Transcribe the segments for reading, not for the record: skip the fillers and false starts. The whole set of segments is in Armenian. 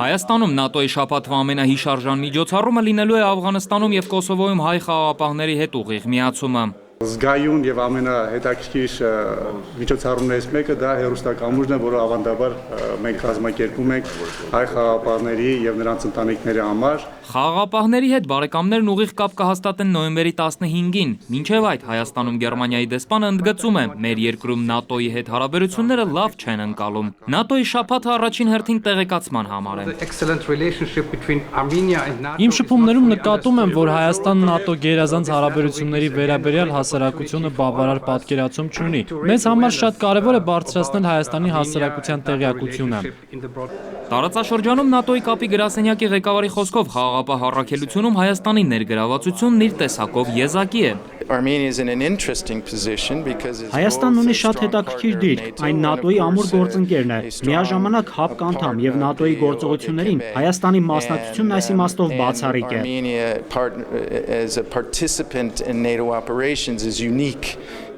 Հայաստանում ՆԱՏՕ-ի շաբաթվա ամենահիշարժան միջոցառումը լինելու է Աֆղանստանում և Կոսովոյում հայ խաղաղապահների հետ ուղիղ միացումը։ Զգայուն եւ ամենահետաքրքիր միջոցառումներից մեկը դա հերոստակամուրջն է, որը ավանդաբար մենք կազմակերպում ենք հայ խաղաղապահների եւ նրանց ընտանիքների համար։ Խաղաղապահների հետ բարեկամներն ուղիղ կապ կհաստատեն նոյեմբերի 15-ին։ Մինչև այդ Հայաստանում Գերմանիայի դեսպանը ընդգծում է, մեր երկրում ՆԱՏՕ-ի հետ հարաբերությունները լավ չեն ընկալում։ ՆԱՏՕ-ի շաբաթը առաջին հերթին տեղեկացման համար է։ Իմ շփումներում նկատում եմ, որ Հայաստան-ՆԱՏՕ գերազանց հարաբերությունների վերաբերյալ հասարակությունը բավարար պատկերացում չունի։ Մեզ համար շատ կարևոր է բարձրացնել Հայաստանի հասարակության տեղյակությունը։ Տարածաշրջանում ՆԱՏՕ-ի կապի գրասենյակի ղեկավարի խոսքով խաղաղապահ առաքելությունում Հայաստանի ներգրավվածությունն իր տեսակով եզակի է։ Հայաստանն ունի շատ հետաքրքիր դիրք, այն ՆԱՏՕ-ի ամուր գործընկերն է, միաժամանակ ՀԱՊԿ անդամ եւ ՆԱՏՕ-ի գործողություններին Հայաստանի մասնակցությունն այս իմաստով բացառիկ է։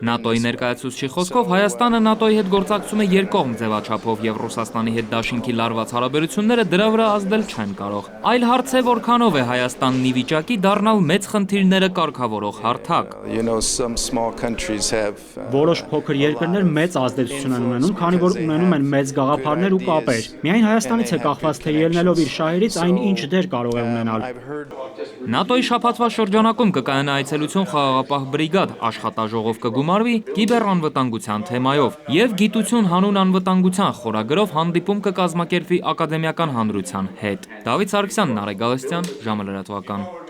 ՆԱՏՕ-ի ներկայացուցչի խոսքով Հայաստանը ՆԱՏՕ-ի հետ գործակցում է երկկողմ ձևաչափով եւ Ռուսաստանի հետ դաշինքի լարված հարաբերությունները դրա վրա ազդել չեն կարող։ Այլ հարց է, որքանով է Հայաստանն ի վիճակի դառնալ մեծ խնդիրները կարգավորող հարթակ։ Որոշ փոքր երկրներ մեծ ազդեցություն են ունենում, քանի որ ունենում են մեծ գաղափարներ ու կապեր։ Միայն Հայաստանից է կախված, թե ելնելով իր շահերից այն ինչ դեր կարող է ունենալ։ ՆԱՏՕ-ի շաբաթվա շրջանակում կկայանա այցելություն խաղաղապահ բրիգադ, աշխատաժողով կգումարվի կիբերանվտանգության թեմայով եւ գիտություն հանուն անվտանգության խորագրով հանդիպում կկազմակերպվի ակադեմիական հանրության հետ։ Դավիթ Սարգսյան, Նարեկ Գալստյան, ժամը լրատվական։